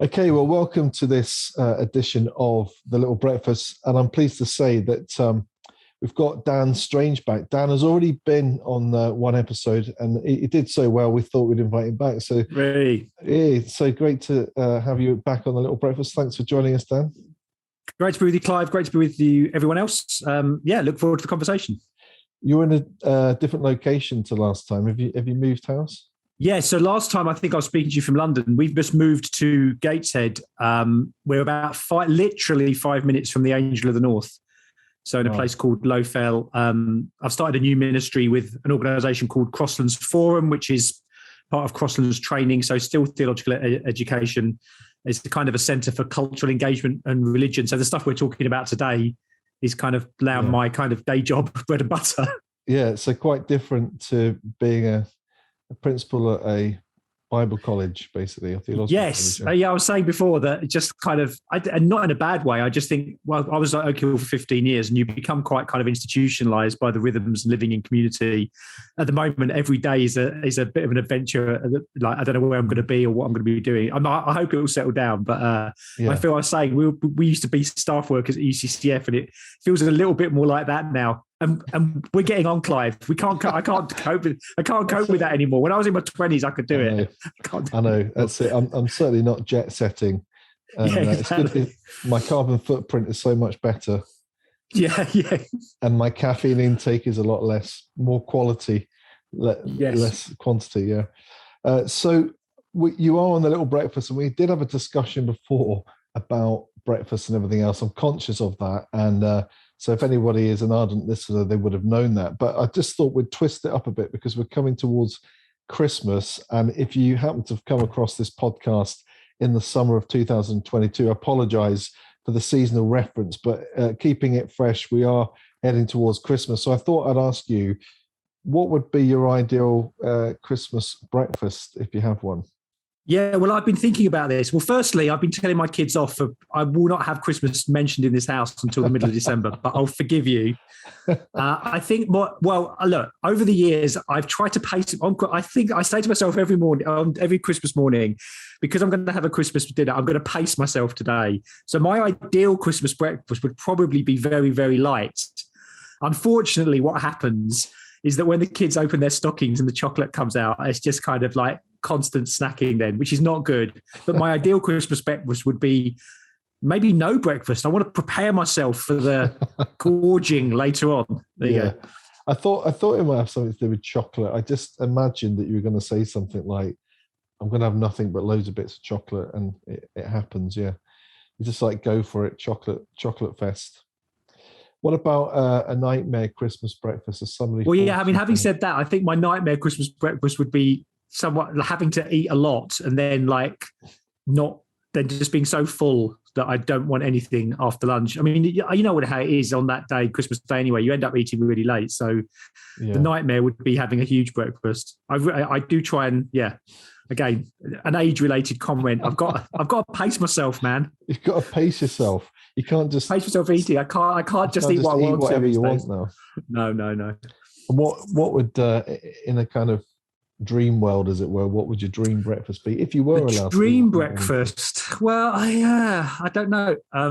Okay, well, welcome to this edition of The Little Breakfast. And I'm pleased to say that we've got Dan Strange back. Dan has already been on one episode and he did so well, we thought we'd invite him back. So, Really? Yeah, so great to have you back on The Little Breakfast. Thanks for joining us, Dan. Great to be with you, Clive. Great to be with you, everyone else. Look forward to the conversation. You're in a different location to last time. Have you moved house? Yeah, so last time I think I was speaking to you from London. We've just moved to Gateshead. We're about literally 5 minutes from the Angel of the North. So in a place called Lowfell. I've started a new ministry with an organisation called Crossland's Forum, which is part of Crossland's training. So still theological education. It's kind of a centre for cultural engagement and religion. So the stuff we're talking about today is kind of my kind of day job, bread and butter. Yeah, so quite different to being a principal at a Bible college, basically, a theological yes. college. I was saying before that it just kind of, and not in a bad way. I just think, well, I was at Oak Hill for 15 years and you become quite kind of institutionalized by the rhythms and living in community. At the moment, every day is a bit of an adventure. Like, I don't know where I'm going to be or what I'm going to be doing. I hope it will settle down. But I feel I was saying we used to be staff workers at UCCF and it feels a little bit more like that now. And we're getting on, Clive. I can't cope with that anymore. When I was in my 20s, I could do it. I know. That's it. I'm certainly not jet setting. Exactly. It's good. My carbon footprint is so much better. Yeah. And my caffeine intake is a lot less, more quality, less quantity. Yeah. So you are on The Little Breakfast, and we did have a discussion before about breakfast and everything else. I'm conscious of that, and so if anybody is an ardent listener, they would have known that. But I just thought we'd twist it up a bit because we're coming towards Christmas. And if you happen to have come across this podcast in the summer of 2022, I apologize for the seasonal reference, but keeping it fresh, we are heading towards Christmas. So I thought I'd ask you, what would be your ideal Christmas breakfast if you have one? Yeah, well, I've been thinking about this. Well, firstly, I've been telling my kids off for I will not have Christmas mentioned in this house until the middle of December, but I'll forgive you. I think look, over the years, I've tried to pace it on. I think I say to myself every morning, every Christmas morning, because I'm going to have a Christmas dinner, I'm going to pace myself today. So my ideal Christmas breakfast would probably be very, very light. Unfortunately, what happens is that when the kids open their stockings and the chocolate comes out, it's just kind of like constant snacking then, which is not good. But my ideal Christmas breakfast would be maybe no breakfast. I want to prepare myself for the gorging later on. There you go. I thought it might have something to do with chocolate. I just imagined that you were going to say something like, I'm going to have nothing but loads of bits of chocolate, and it happens. Yeah. You just like go for it. Chocolate fest. What about a nightmare Christmas breakfast? As somebody? Well, yeah. I mean, having said that, I think my nightmare Christmas breakfast would be somewhat having to eat a lot and then just being so full that I don't want anything after lunch. I mean, you know how it is on that day, Christmas Day anyway. You end up eating really late. So the nightmare would be having a huge breakfast. I do try and, again, an age-related comment. I've got to pace myself, man. You've got to pace yourself. You can't just pace myself eating. I can't just eat what I want. Whatever you want now. No. And what would in a kind of dream world, as it were, what would your dream breakfast be if you were allowed? Dream breakfast. Well, I don't know. I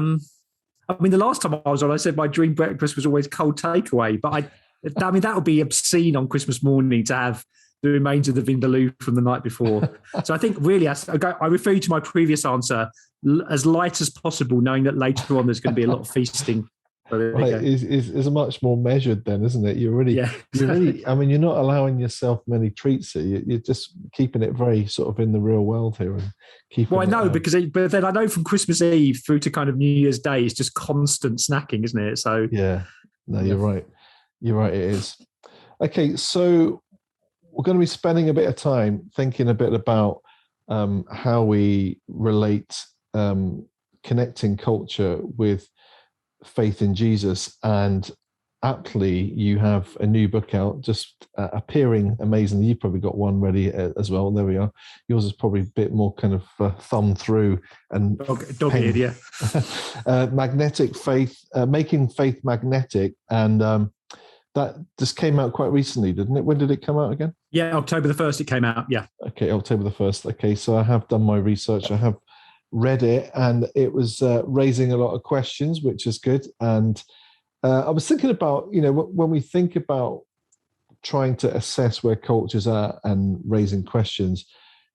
mean, the last time I was on, I said my dream breakfast was always cold takeaway. But I mean, that would be obscene on Christmas morning to have the remains of the vindaloo from the night before. So I think really, I refer you to my previous answer, as light as possible, knowing that later on there's going to be a lot of feasting. Right, is much more measured then, isn't it? You're really, I mean, you're not allowing yourself many treats. You're just keeping it very sort of in the real world here. And I know but then I know from Christmas Eve through to kind of New Year's Day, it's just constant snacking, isn't it? So you're right. You're right. It is. Okay, so we're going to be spending a bit of time thinking a bit about how we relate connecting culture with faith in Jesus. And aptly, you have a new book out, just appearing amazingly. You've probably got one ready as well. There we are. Yours is probably a bit more kind of thumb through and dog-eared, yeah. Magnetic faith, making faith magnetic, and that just came out quite recently, didn't it? When did it come out again? Yeah, October the 1st it came out, yeah. Okay, October the 1st. Okay, so I have done my research. I have read it, and it was raising a lot of questions, which is good. And I was thinking about, when we think about trying to assess where cultures are and raising questions,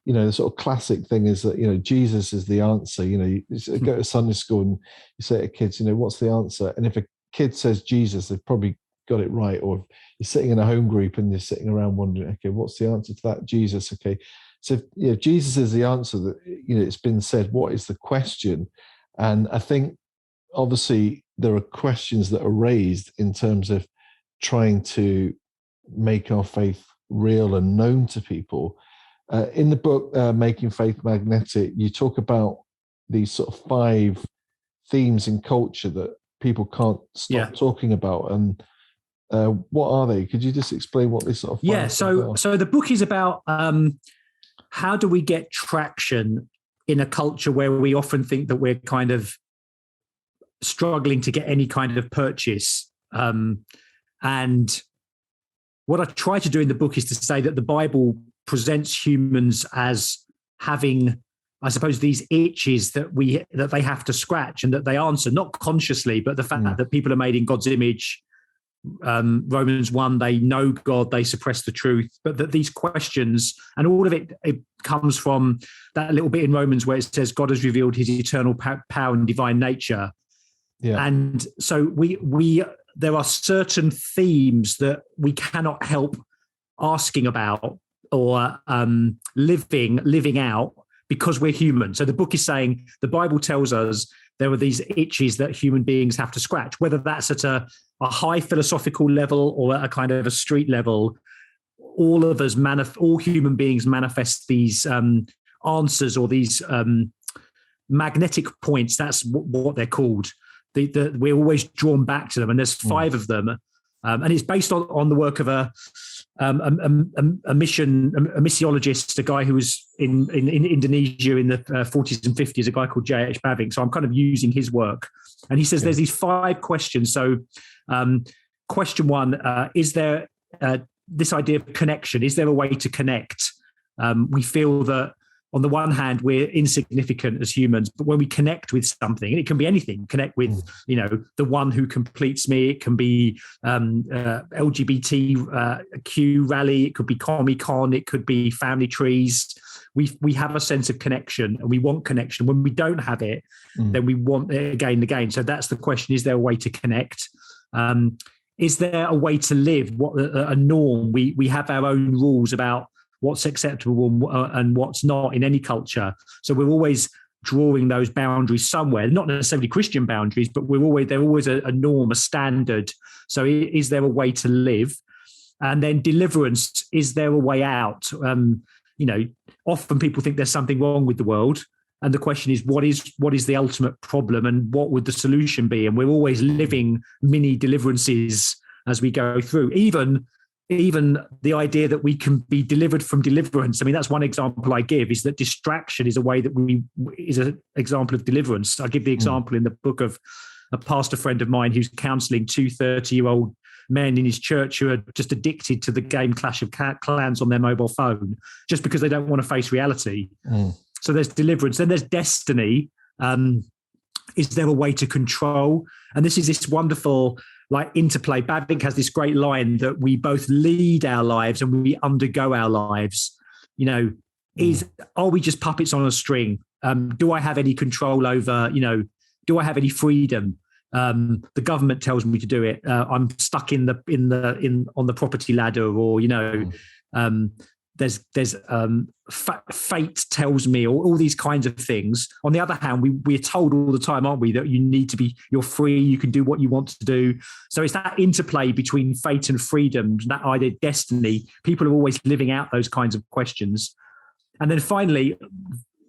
the sort of classic thing is that, Jesus is the answer. You go to Sunday school and you say to kids, what's the answer? And if a kid says Jesus, they've probably got it right. Or if you're sitting in a home group and you're sitting around wondering, okay, what's the answer to that? Jesus. Okay. So Jesus is the answer. That, it's been said, what is the question? And I think obviously there are questions that are raised in terms of trying to make our faith real and known to people. In the book, Making Faith Magnetic, you talk about these sort of 5 themes in culture that people can't stop talking about. And what are they? Could you just explain what this sort of 5 things are? So the book is about how do we get traction in a culture where we often think that we're kind of struggling to get any kind of purchase. And what I try to do in the book is to say that the Bible presents humans as having, I suppose, these itches that they have to scratch and that they answer, not consciously, but the fact that people are made in God's image. Romans 1, they know God, they suppress the truth, but that these questions, and all of it comes from that little bit in Romans where it says God has revealed his eternal power and divine nature. Yeah. And so there are certain themes that we cannot help asking about or living out because we're human. So the book is saying the Bible tells us there are these itches that human beings have to scratch, whether that's at a high philosophical level or at a kind of a street level. All human beings manifest these answers or these magnetic points. That's what they're called. We're always drawn back to them, and there's 5 of them, and it's based on the work of a missiologist, a guy who was in Indonesia in the 40s and 50s, a guy called J.H. Bavinck. So I'm kind of using his work, and he says there's these 5 questions. So question 1, is there this idea of connection? Is there a way to connect? We feel that on the one hand, we're insignificant as humans, but when we connect with something, and it can be anything, connect with, the one who completes me, it can be LGBTQ rally, it could be Comic-Con, it could be family trees. We have a sense of connection and we want connection. When we don't have it, then we want it again and again. So that's the question, is there a way to connect? Is there a way to live? What a norm? We have our own rules about what's acceptable and what's not in any culture. So we're always drawing those boundaries somewhere, not necessarily Christian boundaries, but they're always a norm, a standard. So is there a way to live? And then deliverance, is there a way out? Often people think there's something wrong with the world. And the question is, what is the ultimate problem and what would the solution be? And we're always living mini deliverances as we go through, even the idea that we can be delivered from deliverance. I mean, that's one example I give, is that distraction is a way that is an example of deliverance. I give the example in the book of a pastor friend of mine who's counseling 2 30-year-old men in his church who are just addicted to the game Clash of Clans on their mobile phone just because they don't want to face reality. So there's deliverance. Then there's destiny. Is there a way to control? And this is this wonderful interplay. Bavinck has this great line that we both lead our lives and we undergo our lives. Are we just puppets on a string? Do I have any control over, do I have any freedom? The government tells me to do it. I'm stuck on the property ladder, or there's fate tells me, or all these kinds of things. On the other hand, we're told all the time, aren't we, that you're free, you can do what you want to do. So it's that interplay between fate and freedom, that idea of destiny. People are always living out those kinds of questions. And then finally,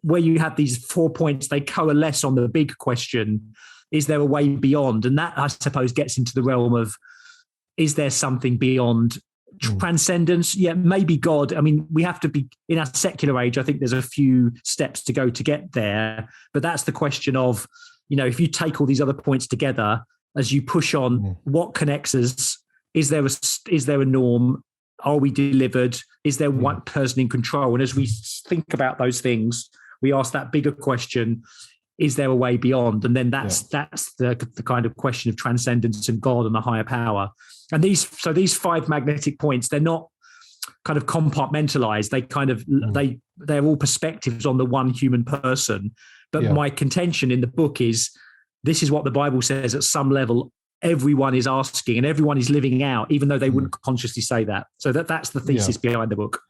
where you have these 4 points, they coalesce on the big question, is there a way beyond? And that, I suppose, gets into the realm of, is there something beyond transcendence? Yeah, maybe God. I mean, we have to be, in our secular age, I think there's a few steps to go to get there. But that's the question of, if you take all these other points together, as you push on, what connects us? Is there a norm? Are we delivered? Is there one person in control? And as we think about those things, we ask that bigger question, is there a way beyond? And then that's the kind of question of transcendence and God and a higher power. And these 5 magnetic points, they're not kind of compartmentalized. They kind of they're all perspectives on the one human person. But my contention in the book is, this is what the Bible says at some level everyone is asking and everyone is living out, even though they wouldn't consciously say that. So that's the thesis behind the book.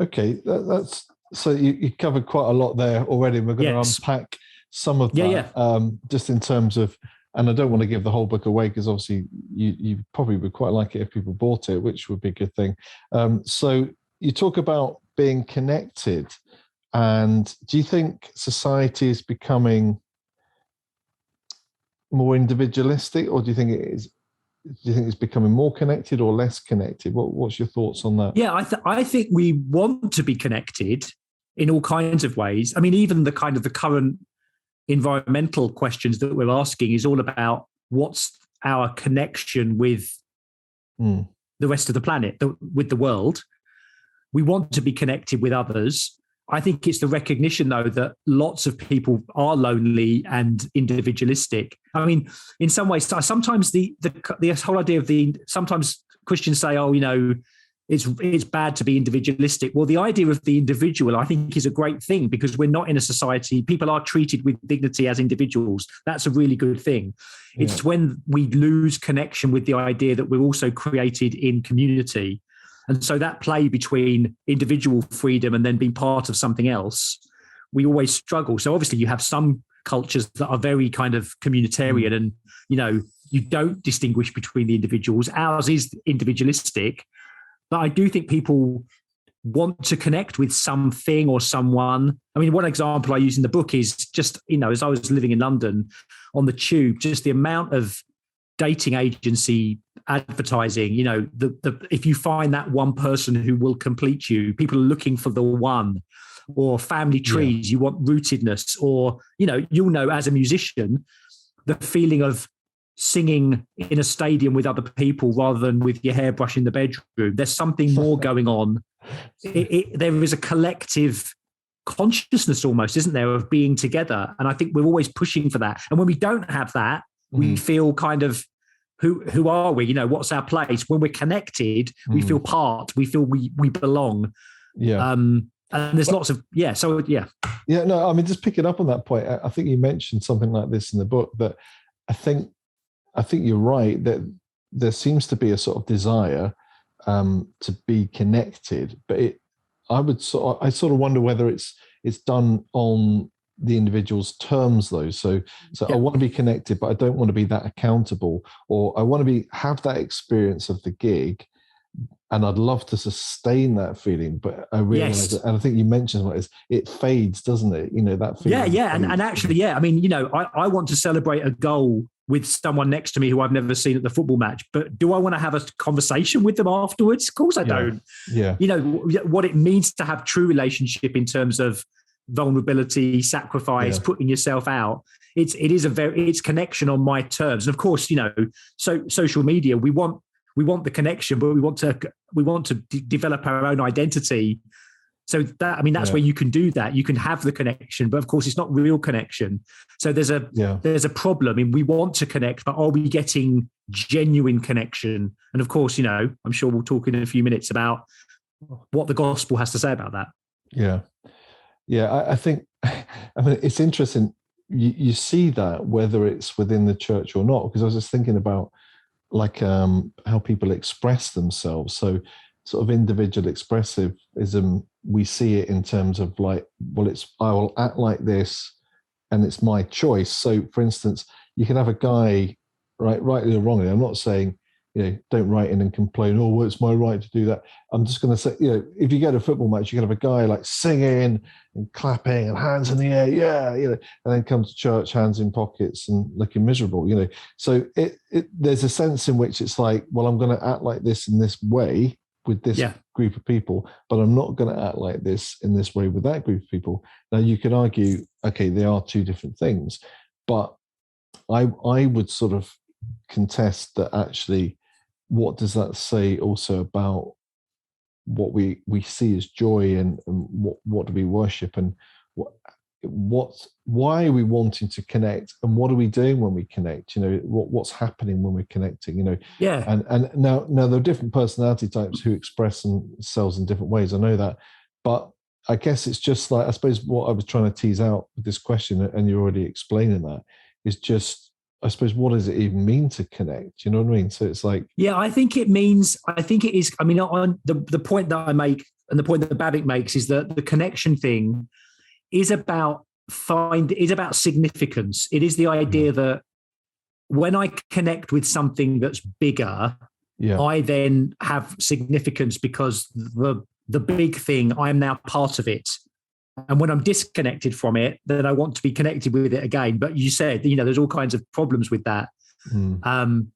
Okay, that's so you covered quite a lot there already. We're going to unpack some of that, just in terms of, and I don't want to give the whole book away because obviously you probably would quite like it if people bought it, which would be a good thing. So you talk about being connected, and do you think society is becoming more individualistic, or do you think it's becoming more connected or less connected? What's your thoughts on that? Yeah, I think we want to be connected in all kinds of ways. I mean, even the current environmental questions that we're asking is all about what's our connection with the rest of the planet, with the world. We want to be connected with others. I think it's the recognition, though, that lots of people are lonely and individualistic. I mean, in some ways, sometimes the whole idea of sometimes Christians say, oh, it's bad to be individualistic. Well, the idea of the individual, I think, is a great thing, because we're not in a society. People are treated with dignity as individuals. That's a really good thing. Yeah. It's when we lose connection with the idea that we're also created in community. And so that play between individual freedom and then being part of something else, we always struggle. So obviously you have some cultures that are very kind of communitarian and, you don't distinguish between the individuals. Ours is individualistic, but I do think people want to connect with something or someone. I mean, one example I use in the book is just, as I was living in London on the tube, just the amount of dating agency advertising, if you find that one person who will complete you, people are looking for the one. Or family trees, you want rootedness, or you'll know as a musician the feeling of singing in a stadium with other people rather than with your hairbrush in the bedroom. There's something more going on. There is a collective consciousness almost, isn't there, of being together, and I think we're always pushing for that. And when we don't have that, we feel kind of, who are we? What's our place? When we're connected, we feel part. We feel we belong. Yeah. And there's lots of Yeah. No, I mean, just picking up on that point, I think you mentioned something like this in the book, that I think you're right, that there seems to be a sort of desire to be connected, but I sort of wonder whether it's done on the individual's terms, though. So I want to be connected, but I don't want to be that accountable, or I want to have that experience of the gig, and I'd love to sustain that feeling. But I realize that, and I think you mentioned it fades, doesn't it? That feeling. And actually, I mean, I want to celebrate a goal with someone next to me who I've never seen at the football match, but do I want to have a conversation with them afterwards? Of course I don't. Yeah. What it means to have true relationship in terms of vulnerability, sacrifice, putting yourself out. It's connection on my terms. And of course, so social media, we want the connection, but we want to develop our own identity. So that's where you can do that. You can have the connection, but of course it's not real connection. So there's a problem. I mean, we want to connect, but are we getting genuine connection? And of course, I'm sure we'll talk in a few minutes about what the gospel has to say about that. Yeah, I think, it's interesting. You see that whether it's within the church or not, because I was just thinking about how people express themselves. So sort of individual expressivism, we see it in terms of I will act like this and it's my choice. So for instance, you can have a guy, rightly or wrongly, I'm not saying, don't write in and complain, oh, well, it's my right to do that. I'm just going to say, if you go to a football match, you can have a guy singing and clapping and hands in the air, and then come to church, hands in pockets and looking miserable, So there's a sense in which it's well, I'm going to act like this in this way with this group of people, but I'm not going to act like this in this way with that group of people. Now you could argue, okay, they are two different things, but I would sort of contest that actually, what does that say also about what we see as joy and what do we worship, and why are we wanting to connect, and what are we doing when we connect? What's happening when we're connecting? Yeah. And now there are different personality types who express themselves in different ways. I know that, but I guess it's just like, I suppose what I was trying to tease out with this question, and you're already explaining that, is just, I suppose, what does it even mean to connect? You know what I mean? So it's like, yeah, I think it is. I mean, on the point that I make, and the point that Babbitt makes, is that the connection thing is about significance. It is the idea that when I connect with something that's bigger, I then have significance, because the big thing, I am now part of it. And when I'm disconnected from it, then I want to be connected with it again. But you said, there's all kinds of problems with that. And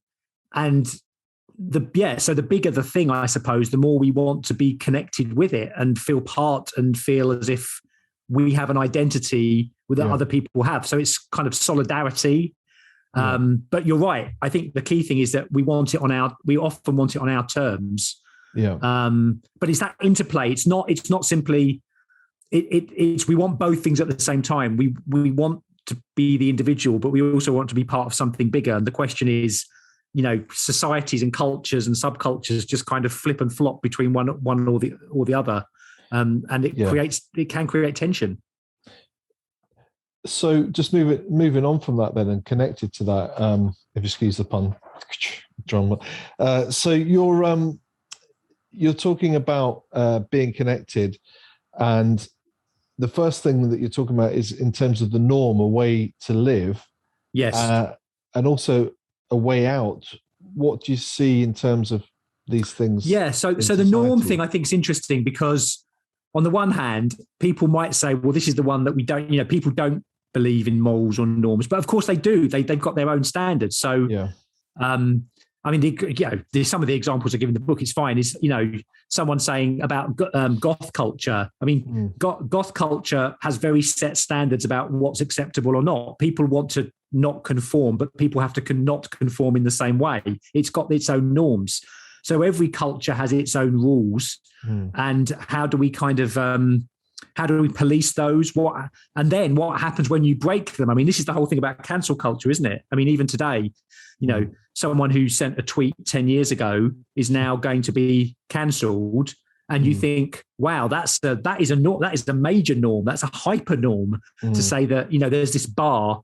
so the bigger the thing, I suppose, the more we want to be connected with it and feel part and feel as if we have an identity that other people have. So it's kind of solidarity. But you're right. I think the key thing is that we often want it on our terms. Yeah. But it's that interplay. It's not simply, it's we want both things at the same time. We want to be the individual, but we also want to be part of something bigger. And the question is, societies and cultures and subcultures just kind of flip and flop between one or the other. And it can create tension. So just moving on from that then, and connected to that, if you excuse the pun, John. So you're talking about being connected, and the first thing that you're talking about is in terms of the norm, a way to live. Yes. And also a way out. What do you see in terms of these things? Yeah. So the norm thing, I think, is interesting, because on the one hand, people might say, well, this is the one that we don't, people don't believe in morals or norms, but of course they do. They've got their own standards. So, I mean, there's some of the examples I give in the book. It's fine. Is someone saying about goth culture. I mean, goth culture has very set standards about what's acceptable or not. People want to not conform, but people have to not conform in the same way. It's got its own norms. So every culture has its own rules. And how do we kind of how do we police those? And then what happens when you break them? I mean, this is the whole thing about cancel culture, isn't it? I mean, even today, someone who sent a tweet 10 years ago is now going to be cancelled. And you think, wow, that is a major norm. That's a hyper norm to say that, there's this bar,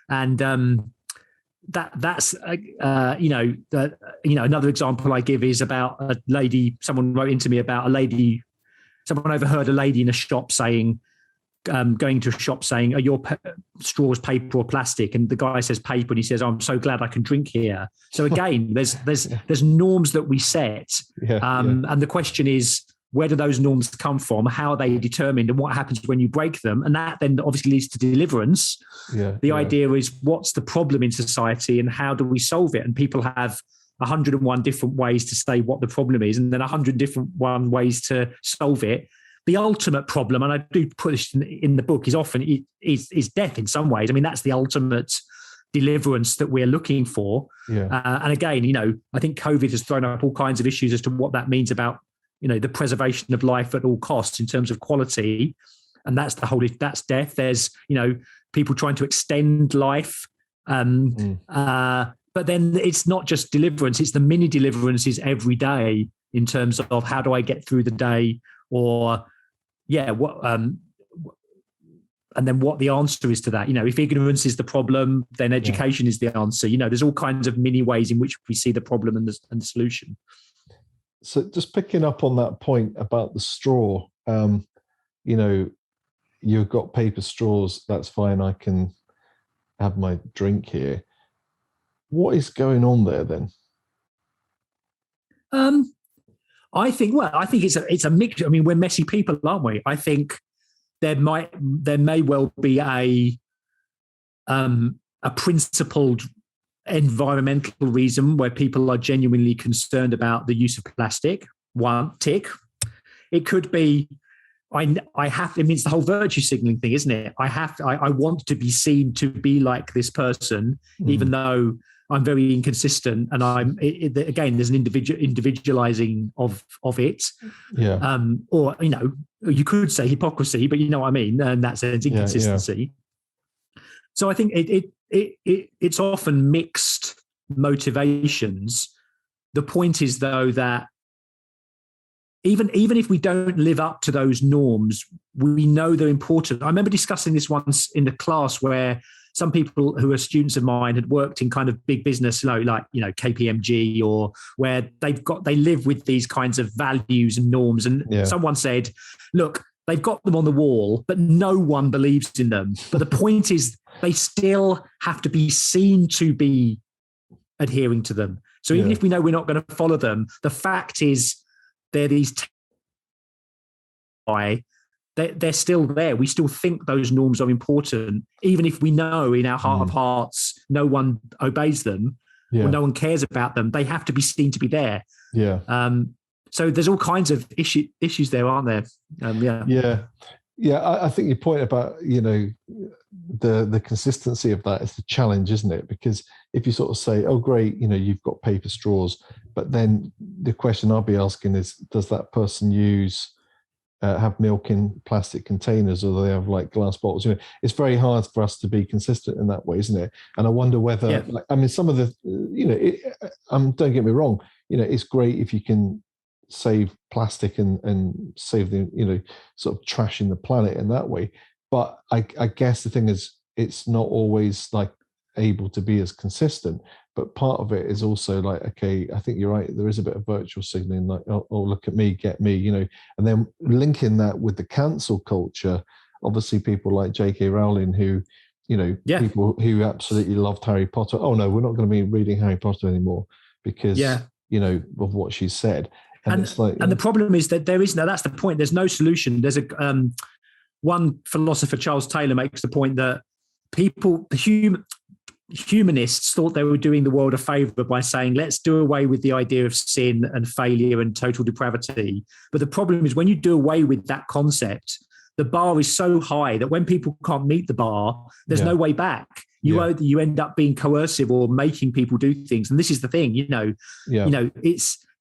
and that's another example I give is about a lady. Someone wrote into me about a lady. Someone overheard a lady in a shop saying, going to a shop saying, "Are your straws paper or plastic?" And the guy says paper, and he says, "Oh, I'm so glad I can drink here." So again, there's norms that we set, and the question is, where do those norms come from? How are they determined, and what happens when you break them? And that then obviously leads to deliverance. The idea is, what's the problem in society, and how do we solve it? And people have 101 different ways to say what the problem is, and then 100 different ways to solve it. The ultimate problem, and I do put this in the book, is often is death in some ways. I mean, that's the ultimate deliverance that we're looking for. And again, I think COVID has thrown up all kinds of issues as to what that means about, the preservation of life at all costs in terms of quality. And that's that's death. There's, people trying to extend life. But then it's not just deliverance, it's the mini deliverances every day in terms of how do I get through the day, or and then what the answer is to that. If ignorance is the problem, then education is the answer. There's all kinds of mini ways in which we see the problem and the solution. So just picking up on that point about the straw, you've got paper straws, that's fine, I can have my drink here. What is going on there then? I think it's a mix. I mean, we're messy people, aren't we? I think there may well be a principled environmental reason where people are genuinely concerned about the use of plastic. One tick. It could be I have to. I mean, it's the whole virtue signaling thing, isn't it? I want to be seen to be like this person, even though I'm very inconsistent, and again, there's an individualizing of it. Yeah. Or you could say hypocrisy, but you know what I mean, in that sense, inconsistency. Yeah. So I think it's often mixed motivations. The point is, though, that even if we don't live up to those norms, we know they're important. I remember discussing this once in the class where some people who are students of mine had worked in kind of big business, like KPMG, or where they live with these kinds of values and norms. And someone said, look, they've got them on the wall, but no one believes in them. But the point is, they still have to be seen to be adhering to them. So even if we know we're not going to follow them, the fact is they're these they're still there. We still think those norms are important, even if we know in our heart of hearts no one obeys them or no one cares about them. They have to be seen to be there. So there's all kinds of issues there, aren't there? I think your point about the consistency of that is the challenge, isn't it? Because if you sort of say, oh great, you've got paper straws, but then the question I'll be asking is, does that person have milk in plastic containers, or do they have like glass bottles? It's very hard for us to be consistent in that way, isn't it? And I wonder whether some of the don't get me wrong, it's great if you can save plastic and save the sort of trashing the planet in that way, but I guess the thing is, it's not always like able to be as consistent. But part of it is also like, okay, I think you're right, there is a bit of virtual signaling, like, oh look at me, get me, and then linking that with the cancel culture. Obviously people like J.K. Rowling, who people who absolutely loved Harry Potter, oh no, we're not going to be reading Harry Potter anymore because of what she said. And it's like, and the problem is that there is no, that's the point, there's no solution. There's a one philosopher, Charles Taylor, makes the point that humanists thought they were doing the world a favor by saying, let's do away with the idea of sin and failure and total depravity. But the problem is, when you do away with that concept, the bar is so high that when people can't meet the bar, there's no way back. You end up being coercive or making people do things. And this is the thing,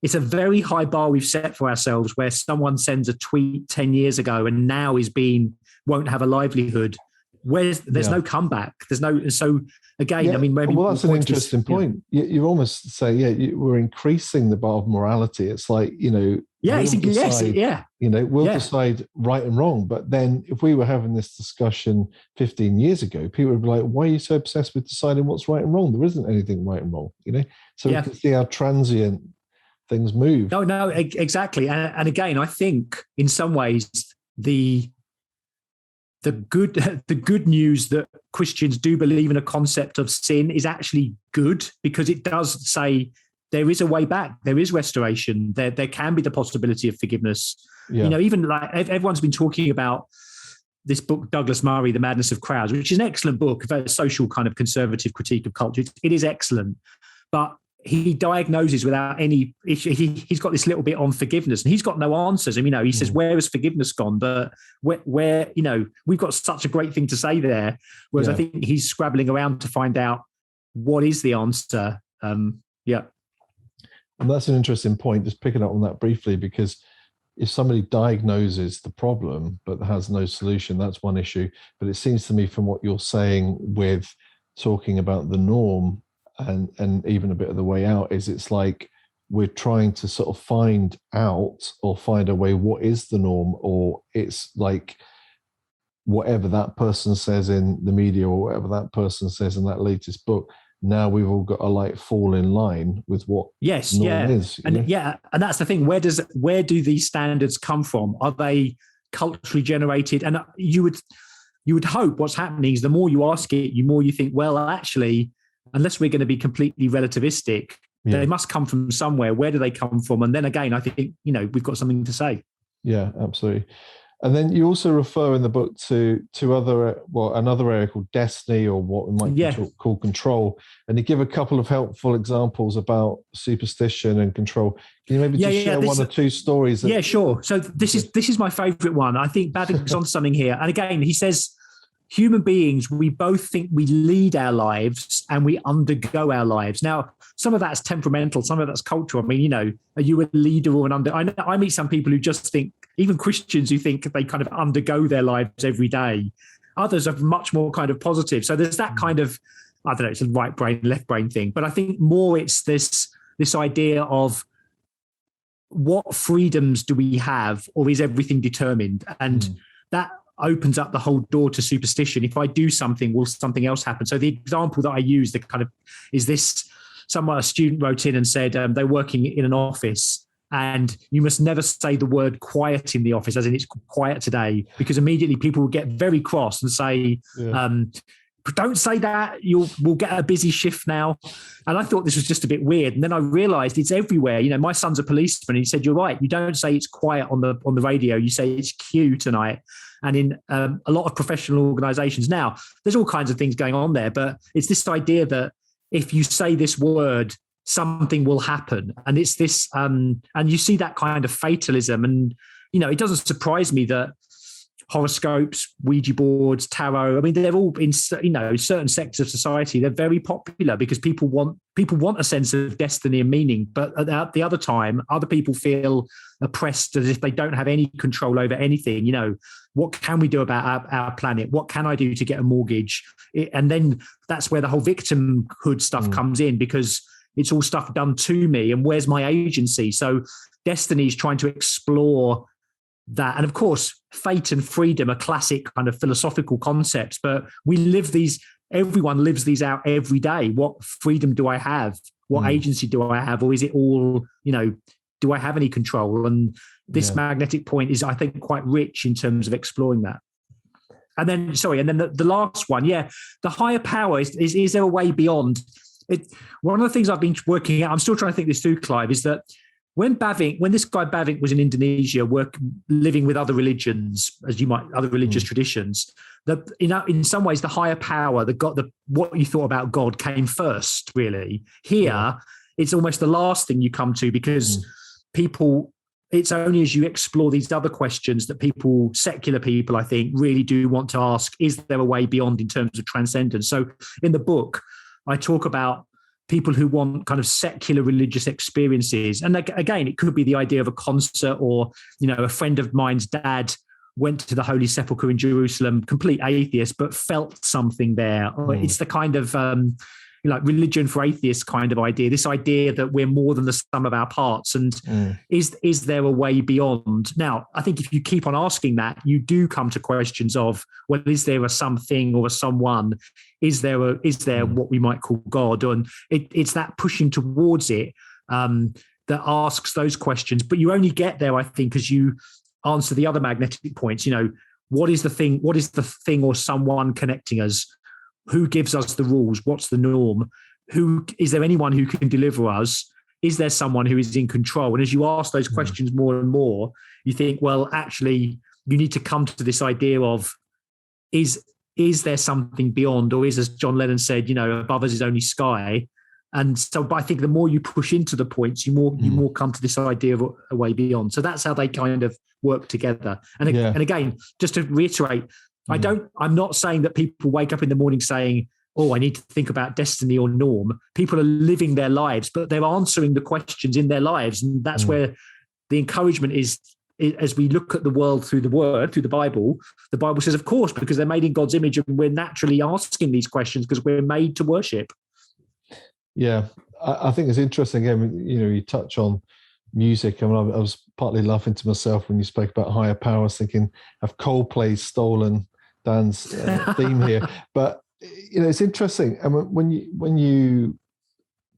it's a very high bar we've set for ourselves, where someone sends a tweet 10 years ago and now won't have a livelihood. There's no comeback. There's no. So again, maybe. Well, that's an interesting point. You almost say, we're increasing the bar of morality. It's like, we'll decide right and wrong. But then, if we were having this discussion 15 years ago, people would be like, "Why are you so obsessed with deciding what's right and wrong? There isn't anything right and wrong." So we can see how transient things move. No, exactly. And again, I think in some ways the good news that Christians do believe in a concept of sin is actually good, because it does say there is a way back, there is restoration, there can be the possibility of forgiveness. Even like everyone's been talking about this book, Douglas Murray, The Madness of Crowds, which is an excellent book, a very social kind of conservative critique of culture. It is excellent, but he diagnoses without any issue. He's got this little bit on forgiveness, and he's got no answers. He says, where has forgiveness gone? But where we've got such a great thing to say there. Whereas I think he's scrabbling around to find out what is the answer. And that's an interesting point, just picking up on that briefly, because if somebody diagnoses the problem but has no solution, that's one issue. But it seems to me, from what you're saying with talking about the norm, and even a bit of the way out, is it's like we're trying to sort of find out or find a way what is the norm, or it's like whatever that person says in the media or whatever that person says in that latest book. Now we've all got to fall in line with what norm is. And that's the thing. Where do these standards come from? Are they culturally generated? And you would hope what's happening is the more you ask it, the more you think, well, actually, unless we're going to be completely relativistic, they must come from somewhere. Where do they come from? And then again, I think, we've got something to say. Yeah, absolutely. And then you also refer in the book to another area called destiny, or what we might call control. And you give a couple of helpful examples about superstition and control. Can you maybe share one or two stories? Yeah, sure. So this is my favorite one. I think Baddick's on something here. And again, he says, human beings, we both think we lead our lives and we undergo our lives. Now, some of that's temperamental, some of that's cultural. Are you a leader or an under? I meet some people who just think even Christians who think they kind of undergo their lives every day. Others are much more kind of positive. So there's that kind of, I don't know, it's a right brain, left brain thing. But I think more it's this idea of what freedoms do we have, or is everything determined? And that opens up the whole door to superstition. If I do something, will something else happen? So the example that I use, the kind of, is this, a student wrote in and said they're working in an office, and you must never say the word quiet in the office, as in it's quiet today, because immediately people will get very cross and say, don't say that, we'll get a busy shift now. And I thought this was just a bit weird. And then I realized it's everywhere. You know, my son's a policeman, and he said, you're right. You don't say it's quiet on the radio. You say it's Q tonight. And in a lot of professional organizations now, there's all kinds of things going on there. But it's this idea that if you say this word, something will happen. And it's this, and you see that kind of fatalism. And, you know, it doesn't surprise me that horoscopes, Ouija boards, tarot, I mean, they're all in, you know, certain sectors of society, they're very popular because people want a sense of destiny and meaning. But at the other time, other people feel oppressed as if they don't have any control over anything. You know, what can we do about our planet? What can I do to get a mortgage? And then that's where the whole victimhood stuff comes in, because it's all stuff done to me. And where's my agency? So destiny is trying to explore that. And of course, fate and freedom are classic kind of philosophical concepts, but everyone lives these out every day. What freedom do I have? What agency do I have? Or is it all, you know, do I have any control? And this magnetic point is, I think, quite rich in terms of exploring that. And then, the last one, the higher power, is there a way beyond it? One of the things I've been working at, I'm still trying to think this through, Clive, is that when this guy Bavinck was in Indonesia, living with other religions, other religious traditions, that in some ways the higher power, what you thought about God came first. Really, here it's almost the last thing you come to, because people. It's only as you explore these other questions that secular people, I think, really do want to ask: is there a way beyond in terms of transcendence? So, in the book, I talk about people who want kind of secular religious experiences. And again, it could be the idea of a concert, or, you know, a friend of mine's dad went to the Holy Sepulchre in Jerusalem, complete atheist, but felt something there. Or it's the kind of like religion for atheists kind of idea, this idea that we're more than the sum of our parts. And is there a way beyond? Now, I think if you keep on asking that, you do come to questions of, well, is there a something or a someone? Is there what we might call God? And it's that pushing towards it that asks those questions. But you only get there, I think, as you answer the other magnetic points. You know, what is the thing? What is the thing or someone connecting us? Who gives us the rules? What's the norm? Is there anyone who can deliver us? Is there someone who is in control? And as you ask those questions more and more, you think, well, actually, you need to come to this idea of, is there something beyond? Or is, as John Lennon said, you know, above us is only sky. And so, but I think the more you push into the points, you more come to this idea of a way beyond. So that's how they kind of work together. And again, just to reiterate, I'm not saying that people wake up in the morning saying, oh, I need to think about destiny or norm. People are living their lives, but they're answering the questions in their lives. And that's where the encouragement is, as we look at the world through the word, through the Bible says, of course, because they're made in God's image, and we're naturally asking these questions because we're made to worship. Yeah, I think it's interesting. Again, you know, you touch on music. I mean, I was partly laughing to myself when you spoke about higher powers, thinking, have Coldplay stolen Dan's theme here? But you know, it's interesting. And when you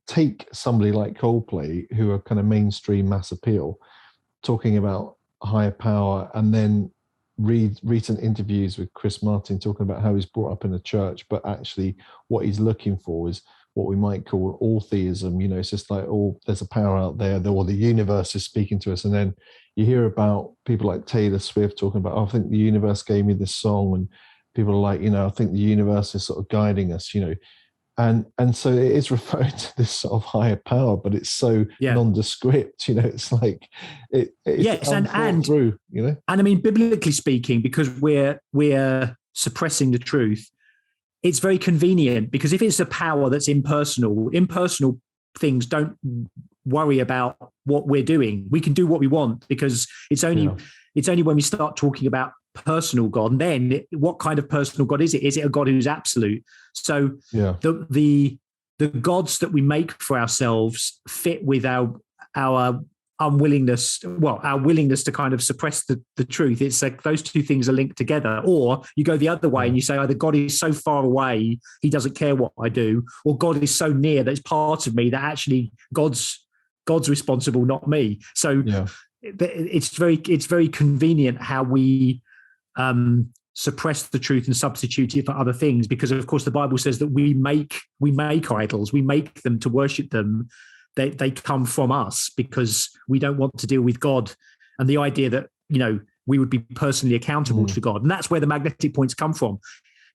take somebody like Coldplay, who are kind of mainstream mass appeal, talking about higher power, and then read recent interviews with Chris Martin talking about how he's brought up in a church, but actually what he's looking for is what we might call all theism. You know, it's just like, oh, there's a power out there, or the universe is speaking to us. And then you hear about people like Taylor Swift talking about, oh, I think the universe gave me this song, and people are like, you know, I think the universe is sort of guiding us, you know. And so it is referring to this sort of higher power, but it's so nondescript, you know. It's like it's and through, you know. And I mean, biblically speaking, because we're suppressing the truth, it's very convenient, because if it's a power that's impersonal things don't worry about what we're doing. We can do what we want, because it's only when we start talking about personal God, and then what kind of personal God is it? Is it a God who's absolute? So the gods that we make for ourselves fit with our unwillingness, our willingness to kind of suppress the truth. It's like those two things are linked together. Or you go the other way and you say either God is so far away, he doesn't care what I do, or God is so near that it's part of me that actually God's responsible, not me. So it's very convenient how we suppress the truth and substitute it for other things, because of course the Bible says that we make idols, we make them to worship them. They come from us because we don't want to deal with God and the idea that, we would be personally accountable to God. And that's where the magnetic points come from,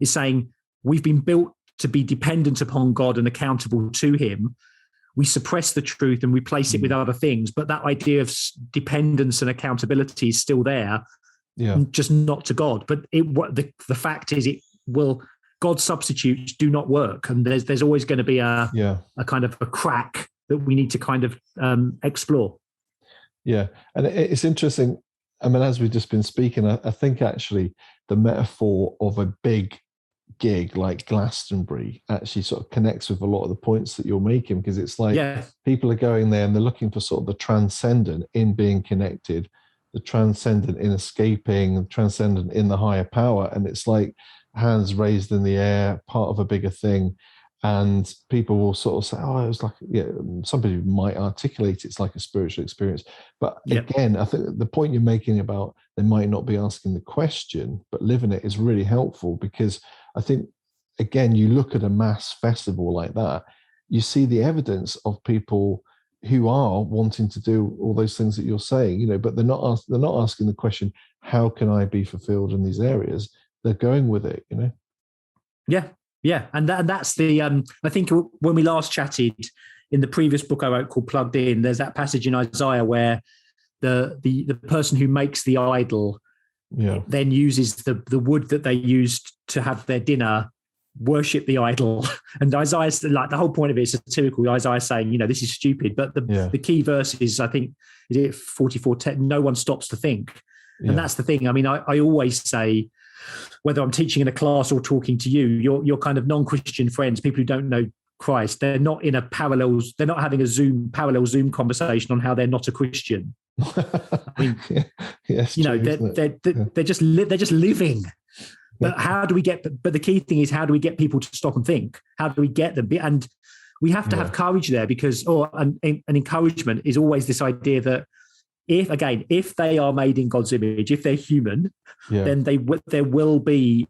is saying we've been built to be dependent upon God and accountable to him. We suppress the truth and replace it with other things. But that idea of dependence and accountability is still there, just not to God. But the fact is, God's substitutes do not work. And there's always going to be a kind of a crack that we need to kind of explore. Yeah. And it's interesting. I mean, as we've just been speaking, I think actually the metaphor of a big gig like Glastonbury actually sort of connects with a lot of the points that you're making, because it's like people are going there and they're looking for sort of the transcendent in being connected, the transcendent in escaping, the transcendent in the higher power. And it's like hands raised in the air, part of a bigger thing. And people will sort of say, oh, it was like, some people might articulate it's like a spiritual experience. But again, I think the point you're making about they might not be asking the question, but living it is really helpful, because I think, again, you look at a mass festival like that, you see the evidence of people who are wanting to do all those things that you're saying, but they're not asking the question, how can I be fulfilled in these areas? They're going with it, Yeah, and that's the. I think when we last chatted in the previous book I wrote called Plugged In, there's that passage in Isaiah where the person who makes the idol then uses the wood that they used to have their dinner, worship the idol, and Isaiah's like, the whole point of it is satirical. Isaiah saying, this is stupid, but the key verse is, I think, is it 44:10? No one stops to think, and that's the thing. I mean, I always say, whether I'm teaching in a class or talking to you, your kind of non-Christian friends, people who don't know Christ, they're not having a parallel Zoom conversation on how they're not a Christian. I mean, they're just living. But how do we but the key thing is, how do we get people to stop and think? How do we get them? And we have to have courage there, because, an encouragement is always this idea that if they are made in God's image, if they're human, then they will be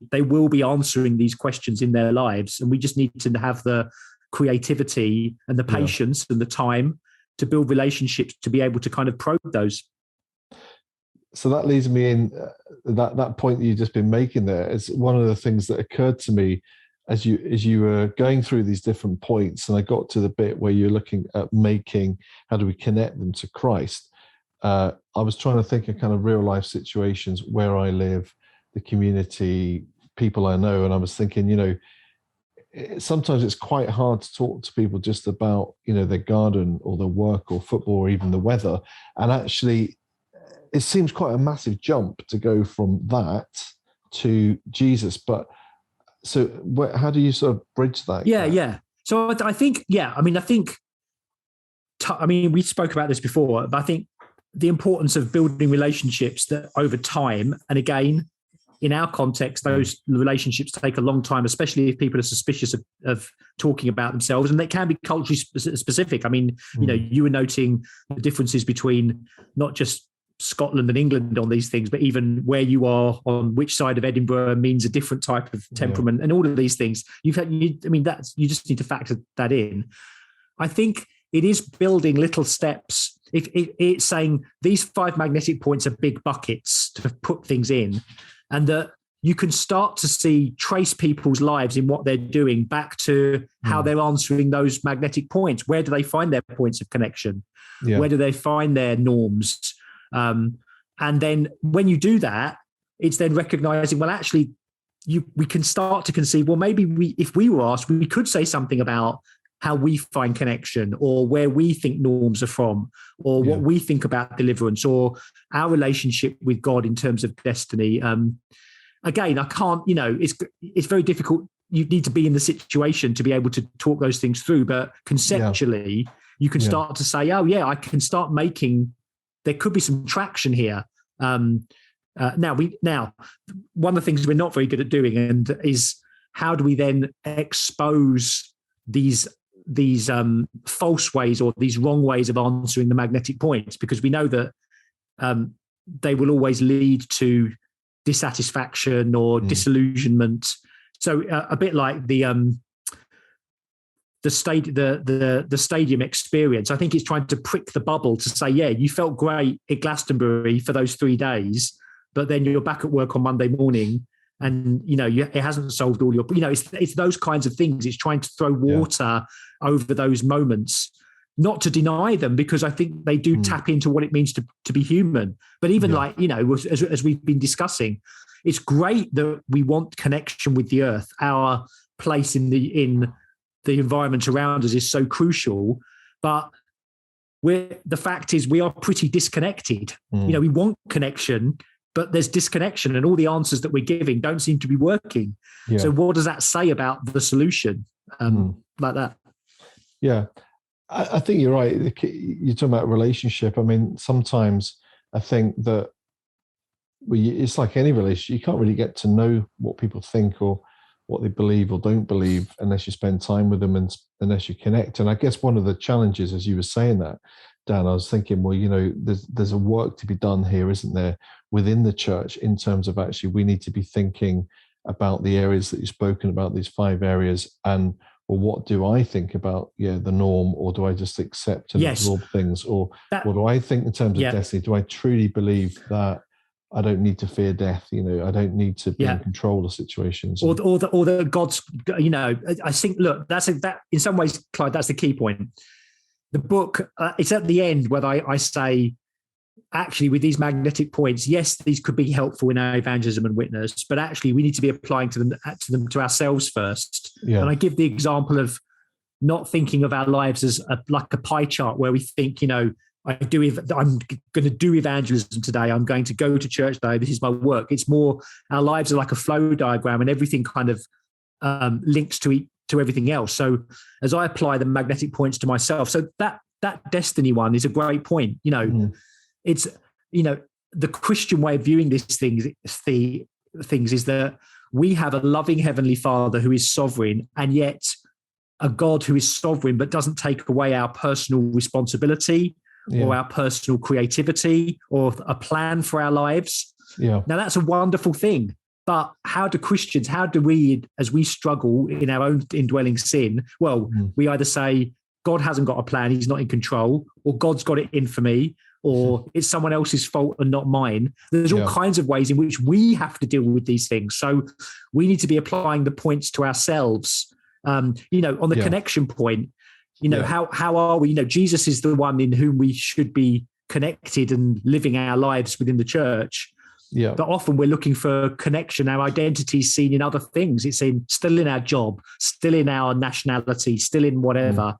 answering these questions in their lives, and we just need to have the creativity and the patience and the time to build relationships to be able to kind of probe those. So that leads me in that point that you've just been making there is one of the things that occurred to me as you were going through these different points, and I got to the bit where you're looking at how do we connect them to Christ. I was trying to think of kind of real life situations where I live, the community, people I know, and I was thinking, sometimes it's quite hard to talk to people just about, their garden or their work or football or even the weather. And actually, it seems quite a massive jump to go from that to Jesus. But so how do you sort of bridge that? Yeah. So I think, we spoke about this before, but I think the importance of building relationships that over time, and again, in our context, those relationships take a long time, especially if people are suspicious of talking about themselves, and they can be culturally specific. I mean, you were noting the differences between not just Scotland and England on these things, but even where you are on which side of Edinburgh means a different type of temperament, and all of these things. You just need to factor that in. I think it is building little steps. If it's saying these 5 magnetic points are big buckets to put things in, and that you can start to trace people's lives in what they're doing back to how they're answering those magnetic points. Where do they find their points of connection? Where do they find their norms? And then when you do that, it's then recognizing, well, actually, we can start to conceive, well, maybe if we were asked, we could say something about how we find connection, or where we think norms are from, or what we think about deliverance, or our relationship with God in terms of destiny. Again, I can't, it's very difficult. You need to be in the situation to be able to talk those things through. But conceptually, you can start to say, oh, yeah, I can start making, there could be some traction here. Now, one of the things we're not very good at doing is how do we then expose these false ways or these wrong ways of answering the magnetic points, because we know that they will always lead to dissatisfaction or disillusionment. So a bit like the stadium experience, I think it's trying to prick the bubble to say, yeah, you felt great at Glastonbury for those 3 days, but then you're back at work on Monday morning, and it hasn't solved all your. It's those kinds of things. It's trying to throw water over those moments, not to deny them, because I think they do tap into what it means to be human. But even as we've been discussing, it's great that we want connection with the earth. Our place in the environment around us is so crucial, but the fact is we are pretty disconnected. We want connection, but there's disconnection, and all the answers that we're giving don't seem to be working. So what does that say about the solution? Like that? Yeah, I think you're right. You're talking about relationship. I mean, sometimes I think that it's like any relationship. You can't really get to know what people think or what they believe or don't believe unless you spend time with them and unless you connect. And I guess one of the challenges, as you were saying that, Dan, I was thinking, well, there's a work to be done here, isn't there, within the church, in terms of actually we need to be thinking about the areas that you've spoken about, these 5 areas, and well, what do I think about the norm, or do I just accept and absorb things, or what do I think in terms of destiny? Do I truly believe that I don't need to fear death? I don't need to be in control of situations, or the God's. I think, look, that in some ways, Clive, that's the key point. The book, it's at the end where I say, actually, with these magnetic points, yes, these could be helpful in our evangelism and witness, but actually we need to be applying to them to ourselves first. And I give the example of not thinking of our lives as like a pie chart where we think, I'm going to do evangelism today. I'm going to go to church today. This is my work. It's more, our lives are like a flow diagram, and everything kind of links to everything else. So as I apply the magnetic points to myself, so that destiny one is a great point. It's, the Christian way of viewing these things is that we have a loving Heavenly Father who is sovereign, and yet a God who is sovereign but doesn't take away our personal responsibility or our personal creativity or a plan for our lives. Now that's a wonderful thing. But how do we, as we struggle in our own indwelling sin, we either say, God hasn't got a plan, he's not in control, or God's got it in for me, or it's someone else's fault and not mine. There's all kinds of ways in which we have to deal with these things. So we need to be applying the points to ourselves. On the connection point, how are we? Jesus is the one in whom we should be connected and living our lives within the church. But often we're looking for connection. Our identity is seen in other things. It's still in our job, still in our nationality, still in whatever.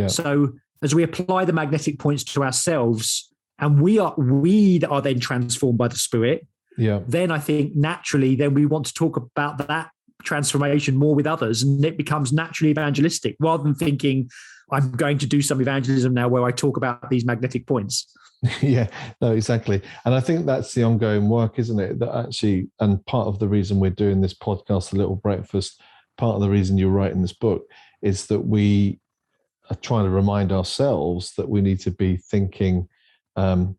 So as we apply the magnetic points to ourselves, and we are then transformed by the Spirit, then I think naturally, then we want to talk about that transformation more with others, and it becomes naturally evangelistic, rather than thinking, I'm going to do some evangelism now where I talk about these magnetic points. No, exactly. And I think that's the ongoing work, isn't it? That actually, and part of the reason we're doing this podcast, The Little Breakfast, part of the reason you're writing this book is that we are trying to remind ourselves that we need to be thinking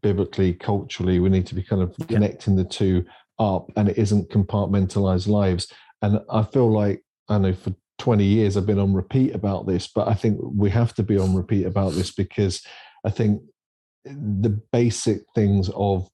biblically, culturally. We need to be kind of connecting the two up, and it isn't compartmentalized lives. And I feel like, I know for 20 years I've been on repeat about this, but I think we have to be on repeat about this, because I think the basic things of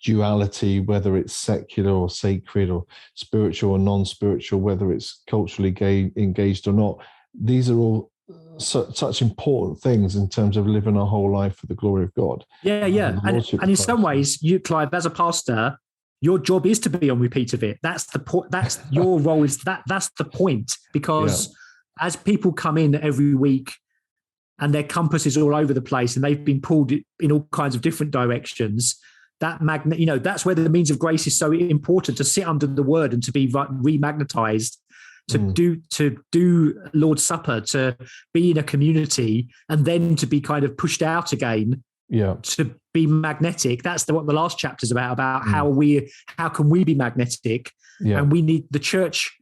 duality, whether it's secular or sacred or spiritual or non-spiritual, whether it's culturally engaged or not, these are all such important things in terms of living our whole life for the glory of God. And in some ways, you, Clive, as a pastor, your job is to be on repeat of it. That's the point. That's your role. That's the point, because as people come in every week and their compass is all over the place and they've been pulled in all kinds of different directions, that that's where the means of grace is so important, to sit under the word and to be remagnetized, to do Lord's Supper, to be in a community, and then to be kind of pushed out again. Yeah. To be magnetic. That's what the last chapter is about how can we be magnetic? Yeah. And we need the church.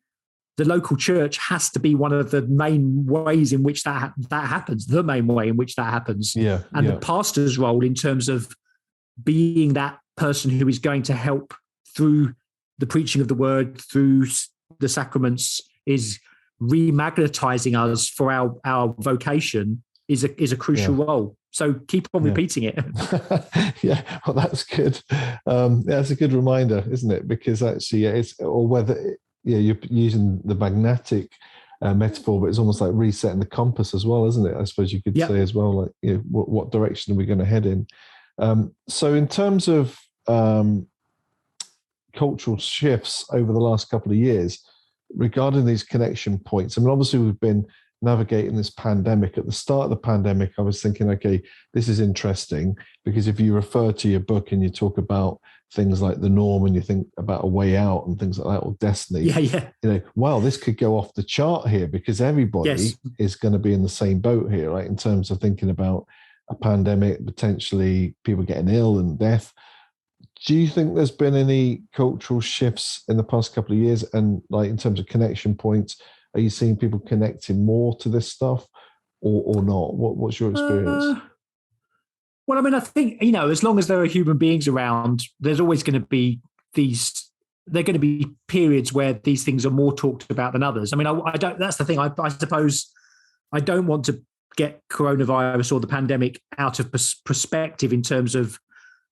The local church has to be one of the main ways in which that happens. The main way in which that happens. Yeah. And the pastor's role in terms of being that person who is going to help through the preaching of the word, through the sacraments, is remagnetizing us for our vocation is a crucial role. So keep on repeating it. Yeah, well, that's good. That's a good reminder, isn't it? Because actually, you're using the magnetic metaphor, but it's almost like resetting the compass as well, isn't it? I suppose you could say as well, like, what direction are we going to head in? So in terms of cultural shifts over the last couple of years regarding these connection points, I mean, obviously we've been navigating this pandemic. At the start of the pandemic, I was thinking, okay, this is interesting, because if you refer to your book and you talk about things like the norm and you think about a way out and things like that, or destiny, wow, this could go off the chart here, because everybody is going to be in the same boat here, right? In terms of thinking about a pandemic, potentially people getting ill and death. Do you think there's been any cultural shifts in the past couple of years? And like in terms of connection points, are you seeing people connecting more to this stuff or not? What's your experience? Well, I mean, I think, as long as there are human beings around, there's always going to be there are going to be periods where these things are more talked about than others. I mean, I don't, that's the thing. I suppose I don't want to get coronavirus or the pandemic out of perspective in terms of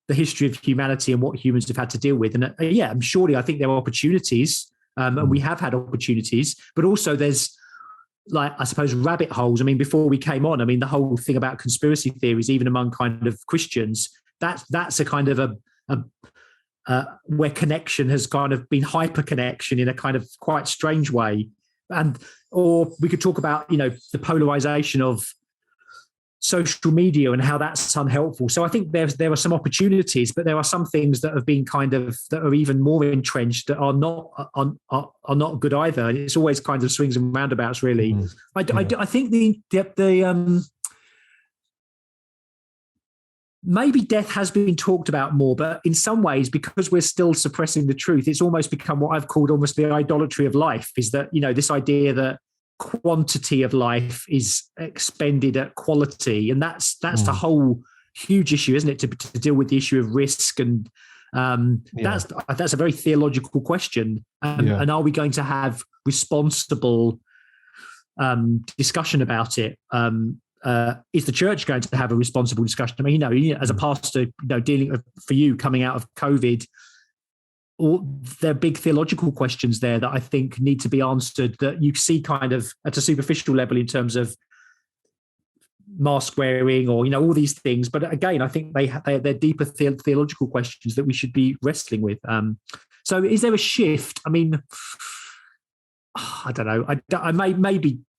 the history of humanity and what humans have had to deal with. And surely I think there are opportunities. And we have had opportunities, but also there's, like, I suppose, rabbit holes. I mean, before we came on, I mean, the whole thing about conspiracy theories, even among kind of Christians, that's a kind of where connection has kind of been hyper connection in a kind of quite strange way. Or we could talk about, the polarization of social media and how that's unhelpful. So I think there are some opportunities, but there are some things that have been that are even more entrenched that are not good either. And it's always kind of swings and roundabouts, really. I think the maybe death has been talked about more, but in some ways, because we're still suppressing the truth, it's almost become what I've called almost the idolatry of life. Is that, this idea that quantity of life is expended at quality, and that's the whole huge issue, isn't it, to deal with the issue of risk, and that's a very theological question, and are we going to have responsible discussion about it? Is the church going to have a responsible discussion? I mean, as a pastor, dealing for you coming out of COVID, there are big theological questions there that I think need to be answered, that you see kind of at a superficial level in terms of mask wearing or, all these things. But again, I think they're deeper theological questions that we should be wrestling with. So is there a shift? I mean, I don't know.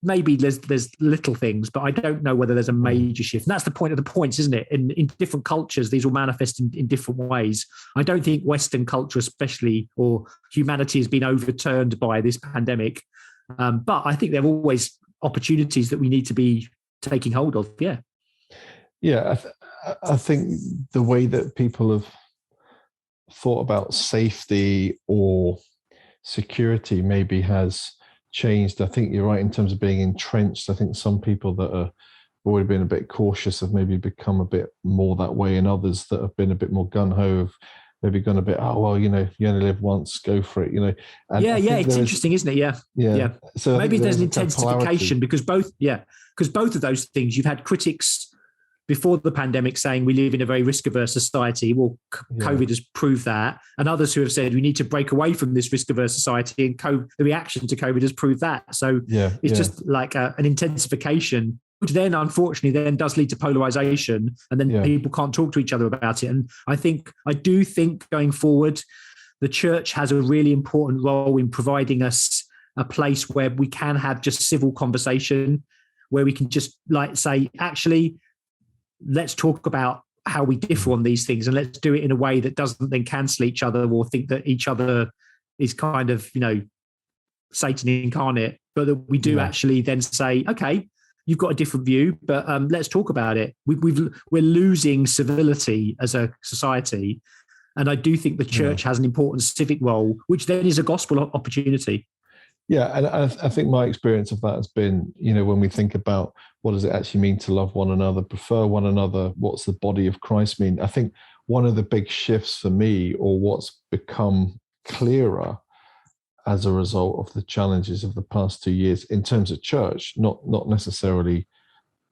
Maybe there's little things, but I don't know whether there's a major shift. And that's the point of the points, isn't it? In different cultures, these will manifest in different ways. I don't think Western culture, especially, or humanity, has been overturned by this pandemic. But I think there are always opportunities that we need to be taking hold of. Yeah. Yeah. I think the way that people have thought about safety or security maybe has changed. I think you're right in terms of being entrenched. I think some people that have already been a bit cautious have maybe become a bit more that way, and others that have been a bit more gun-ho have maybe gone a bit, you only live once, go for it, And it's interesting, isn't it? Yeah. So maybe there's an intensification because both of those things, you've had critics before the pandemic saying we live in a very risk-averse society. Well, COVID has proved that. And others who have said we need to break away from this risk-averse society, and the reaction to COVID has proved that. So it's just like an intensification, which then unfortunately then does lead to polarization, and then people can't talk to each other about it. And I do think going forward, the church has a really important role in providing us a place where we can have just civil conversation, where we can just like say, actually, let's talk about how we differ on these things, and let's do it in a way that doesn't then cancel each other or think that each other is kind of, Satan incarnate, but that we do actually then say, okay, you've got a different view, but let's talk about it. We're losing civility as a society. And I do think the church has an important civic role, which then is a gospel opportunity. Yeah, and I think my experience of that has been, when we think about what does it actually mean to love one another, prefer one another, what's the body of Christ mean? I think one of the big shifts for me, or what's become clearer as a result of the challenges of the past 2 years in terms of church, not necessarily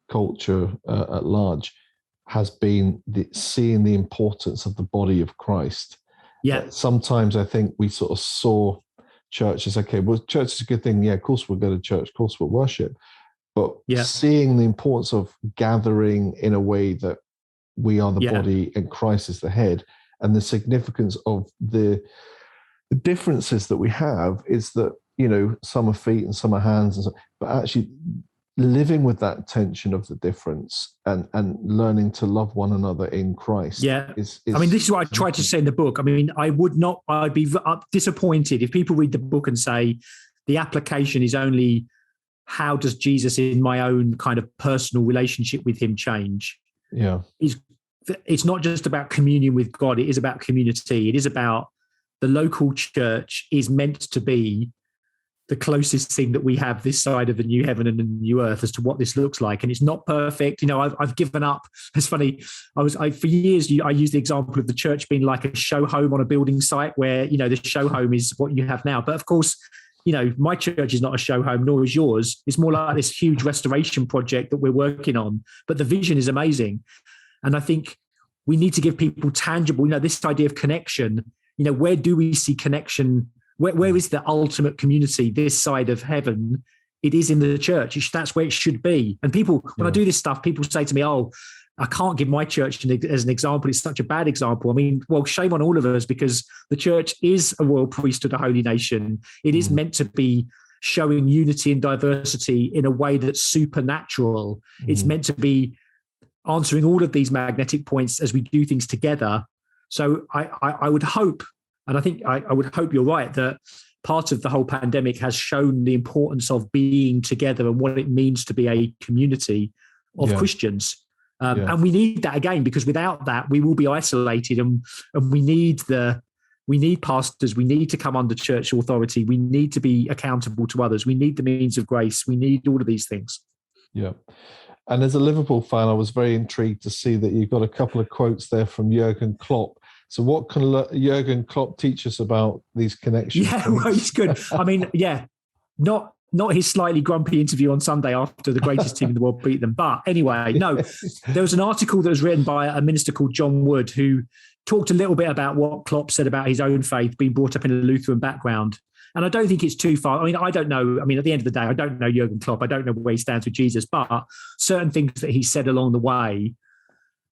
culture at large, has been seeing the importance of the body of Christ. Yeah. Sometimes I think we sort of saw church as, okay, well, church is a good thing. Yeah, of course we'll go to church. Of course we'll worship. But seeing the importance of gathering in a way that we are the body and Christ is the head, and the significance of the differences that we have is that, some are feet and some are hands, but actually living with that tension of the difference and learning to love one another in Christ. Is this is what I tried to say in the book. I'd be disappointed if people read the book and say the application is only how does Jesus in my own kind of personal relationship with him change? Yeah. It's not just about communion with God. It is about community. It is about the local church is meant to be the closest thing that we have this side of the new heaven and the new earth as to what this looks like. And it's not perfect. I've given up. It's funny. For years, I used the example of the church being like a show home on a building site where, the show home is what you have now. But of course, my church is not a show home, nor is yours. It's more like this huge restoration project that we're working on. But the vision is amazing. And I think we need to give people tangible, this idea of connection. Where do we see connection? Where is the ultimate community this side of heaven? It is in the church. That's where it should be. And people, when I do this stuff, people say to me, oh, I can't give my church as an example. It's such a bad example. Well, shame on all of us, because the church is a royal priesthood, a holy nation. It is meant to be showing unity and diversity in a way that's supernatural. It's meant to be answering all of these magnetic points as we do things together. So I would hope, and I think I would hope you're right, that part of the whole pandemic has shown the importance of being together and what it means to be a community of Christians. And we need that again, because without that, we will be isolated, and we need pastors. We need to come under church authority. We need to be accountable to others. We need the means of grace. We need all of these things. Yeah. And as a Liverpool fan, I was very intrigued to see that you've got a couple of quotes there from Jurgen Klopp. So what can Jurgen Klopp teach us about these connections? Yeah, well, he's good. Not his slightly grumpy interview on Sunday after the greatest team in the world beat them. But anyway, no, there was an article that was written by a minister called John Wood, who talked a little bit about what Klopp said about his own faith, being brought up in a Lutheran background. And I don't think it's too far. I don't know. At the end of the day, I don't know Jurgen Klopp. I don't know where he stands with Jesus, but certain things that he said along the way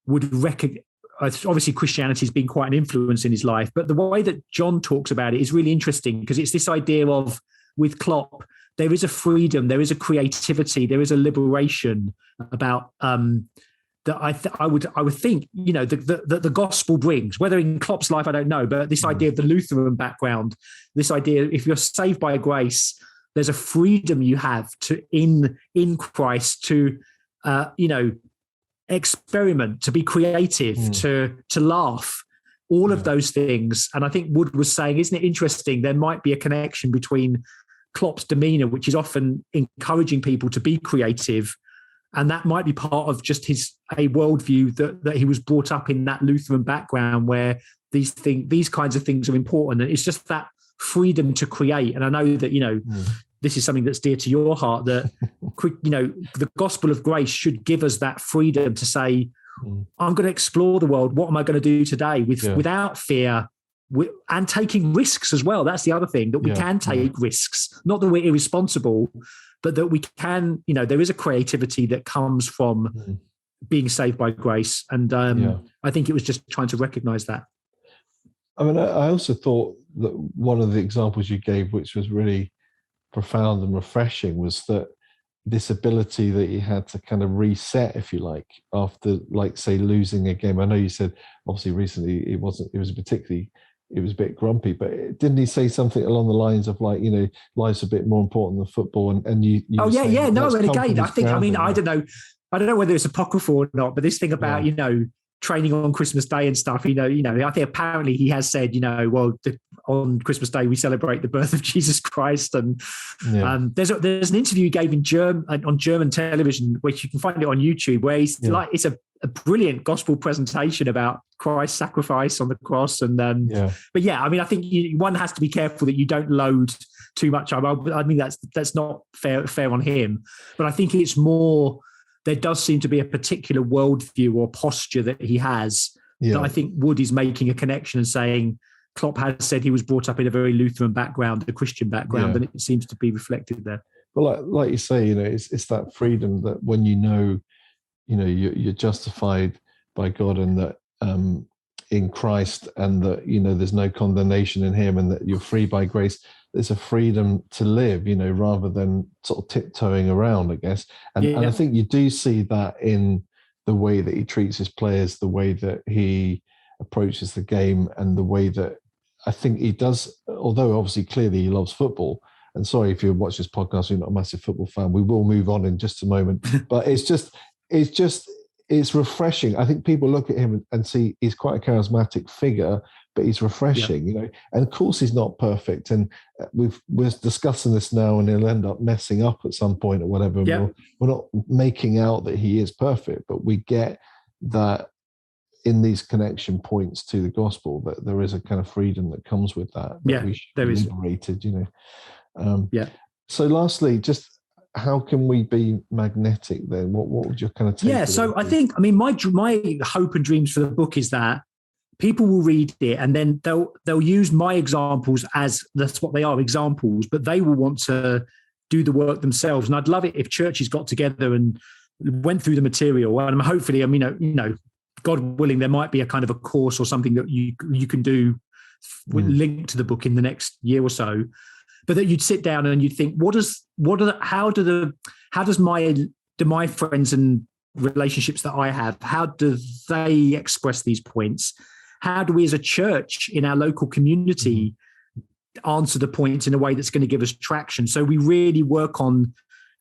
would recognize. Obviously, Christianity has been quite an influence in his life, but the way that John talks about it is really interesting, because it's this idea of, with Klopp, there is a freedom, there is a creativity, there is a liberation about that I would think, the gospel brings, whether in Klopp's life, I don't know, but this idea of the Lutheran background, this idea, if you're saved by grace, there's a freedom you have to in Christ to, experiment, to be creative, to laugh, all of those things. And I think Wood was saying, isn't it interesting? There might be a connection between Klopp's demeanor, which is often encouraging people to be creative, and that might be part of just a worldview that he was brought up in that Lutheran background, where these kinds of things are important. And it's just that freedom to create. And I know that, this is something that's dear to your heart, that, the gospel of grace should give us that freedom to say, I'm going to explore the world. What am I going to do today without fear, and taking risks as well? That's the other thing, that we can take risks, not that we're irresponsible, but that we can, there is a creativity that comes from being saved by grace. And I think it was just trying to recognize that. I also thought that one of the examples you gave, which was really profound and refreshing was that this ability that he had to kind of reset, if you like, after, like, say, losing a game. I know you said obviously recently it was a bit grumpy, but didn't he say something along the lines of, like, life's a bit more important than football? And you oh yeah, yeah, no, and again, I think, I don't know whether it's apocryphal or not, but this thing about training on Christmas Day and stuff, I think apparently he has said, on Christmas Day we celebrate the birth of Jesus Christ, and there's an interview he gave on German television, which you can find it on YouTube, where he's like, it's a brilliant gospel presentation about Christ's sacrifice on the cross, and but I think one has to be careful that you don't load too much. I mean that's not fair on him, but I think it's more. There does seem to be a particular worldview or posture that he has that I think Wood is making a connection and saying Klopp has said he was brought up in a very Lutheran background, a Christian background, and it seems to be reflected there. Well, like you say, it's that freedom that when you're justified by God, and that in Christ, and that there's no condemnation in Him, and that you're free by grace. There's a freedom to live, rather than sort of tiptoeing around, I guess. And I think you do see that in the way that he treats his players, the way that he approaches the game, and the way that I think he does, although obviously clearly he loves football. And sorry if you watch this podcast, you're not a massive football fan. We will move on in just a moment. But it's refreshing. I think people look at him and see he's quite a charismatic figure, but he's refreshing, And of course he's not perfect. And we're discussing this now, and he'll end up messing up at some point or whatever. Yeah. We're not making out that he is perfect, but we get that in these connection points to the gospel, that there is a kind of freedom that comes with that. We should be liberated, So lastly, just how can we be magnetic then? What would your kind of take? I think, my hope and dreams for the book is that people will read it, and then they'll use my examples as that's what they are, examples, but they will want to do the work themselves. And I'd love it if churches got together and went through the material. And hopefully, God willing, there might be a kind of a course or something that you can do linked to the book in the next year or so. But that you'd sit down and you'd think, how do my friends and relationships that I have, how do they express these points? How do we as a church in our local community answer the points in a way that's going to give us traction? So we really work on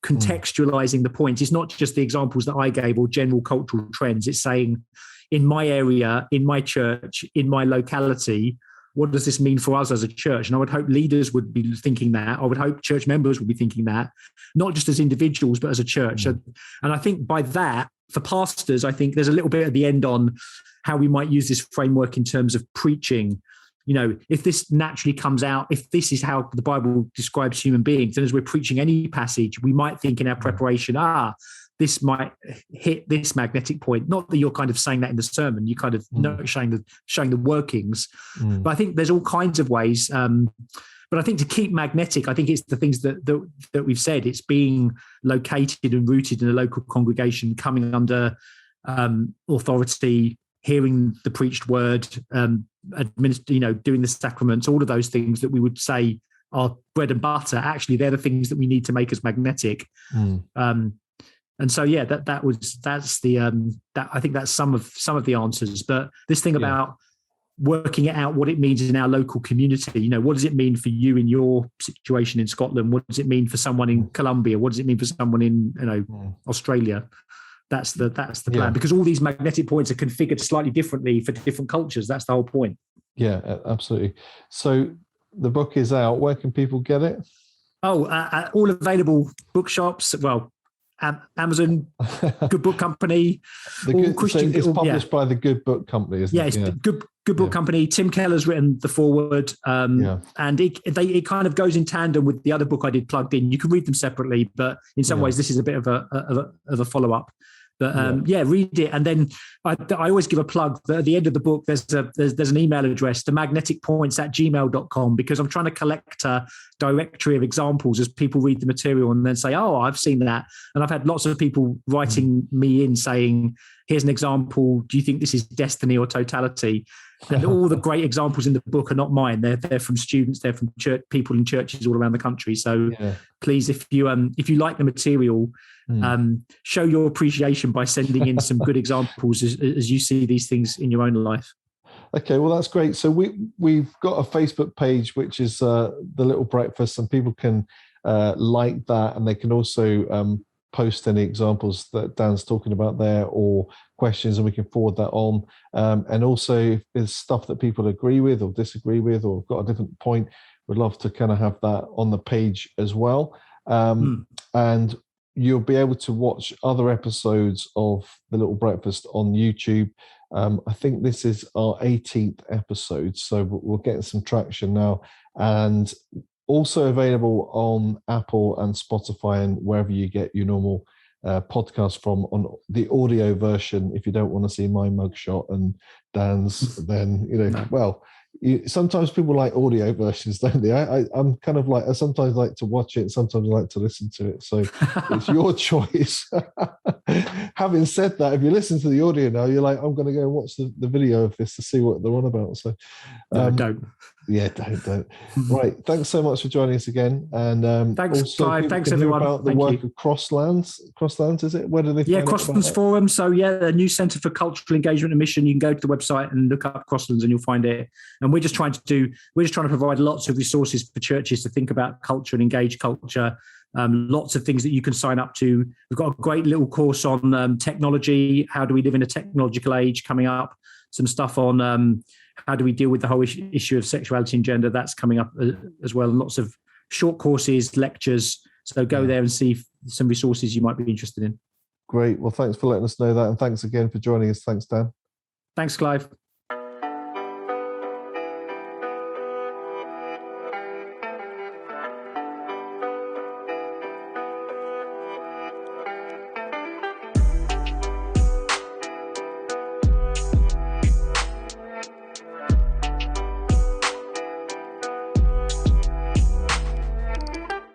contextualizing the points. It's not just the examples that I gave or general cultural trends. It's saying, in my area, in my church, in my locality, what does this mean for us as a church? And I would hope leaders would be thinking that. I would hope church members would be thinking that, not just as individuals, but as a church. And I think by that, for pastors, I think there's a little bit at the end on how we might use this framework in terms of preaching. If this naturally comes out, if this is how the Bible describes human beings, then as we're preaching any passage, we might think in our preparation, this might hit this magnetic point. Not that you're kind of saying that in the sermon, you kind of showing the workings. But I think there's all kinds of ways. But I think to keep magnetic, I think it's the things that we've said. It's being located and rooted in a local congregation, coming under authority, hearing the preached word, doing the sacraments, all of those things that we would say are bread and butter. Actually, they're the things that we need to make us magnetic. And so, I think that's some of the answers. But this thing about working it out, what it means in our local community, what does it mean for you in your situation in Scotland? What does it mean for someone in Colombia? What does it mean for someone in, Australia? That's the plan, because all these magnetic points are configured slightly differently for different cultures. That's the whole point. Yeah, absolutely. So the book is out. Where can people get it? All available bookshops. Well, Amazon, Good Book Company. It's published by the Good Book Company, isn't it? Yeah, Good Book Company. Tim Keller's written the foreword, and it kind of goes in tandem with the other book I did plugged in. You can read them separately, but in some ways this is a bit of a follow up. But read it, and then I always give a plug that at the end of the book there's an email address, themagneticpoints@gmail.com, because I'm trying to collect a directory of examples as people read the material and then say, oh, I've seen that. And I've had lots of people writing me in saying, here's an example. Do you think this is destiny or totality? And all the great examples in the book are not mine. They're from students. They're from people in churches all around the country. So please, if you like the material, show your appreciation by sending in some good examples as you see these things in your own life. Okay, well, that's great. So we've got a Facebook page, which is The Little Breakfast, and people can like that, and they can also post any examples that Dan's talking about there or questions, and we can forward that on. And also, if there's stuff that people agree with or disagree with or got a different point, we'd love to kind of have that on the page as well. And you'll be able to watch other episodes of The Little Breakfast on YouTube. I think this is our 18th episode, so we're getting some traction now. And also available on Apple and Spotify and wherever you get your normal podcast from, on the audio version. If you don't want to see my mugshot and Dan's, then, sometimes people like audio versions, don't they? I'm kind of like, I sometimes like to watch it, sometimes I like to listen to it. So it's your choice. Having said that, if you listen to the audio now, you're like, I'm going to go and watch the video of this to see what they're on about. So don't. Yeah, don't. Right. Thanks so much for joining us again. And thanks, also, Clive. Thanks, everyone. About the work of Crosslands. Crosslands, is it? Where do they? Crosslands Forum. So the new Centre for Cultural Engagement and Mission. You can go to the website and look up Crosslands, and you'll find it. And we're just trying to provide lots of resources for churches to think about culture and engage culture. Lots of things that you can sign up to. We've got a great little course on technology. How do we live in a technological age coming up? Some stuff on how do we deal with the whole issue of sexuality and gender? That's coming up as well. And lots of short courses, lectures. So go there and see some resources you might be interested in. Great. Well, thanks for letting us know that. And thanks again for joining us. Thanks, Dan. Thanks, Clive.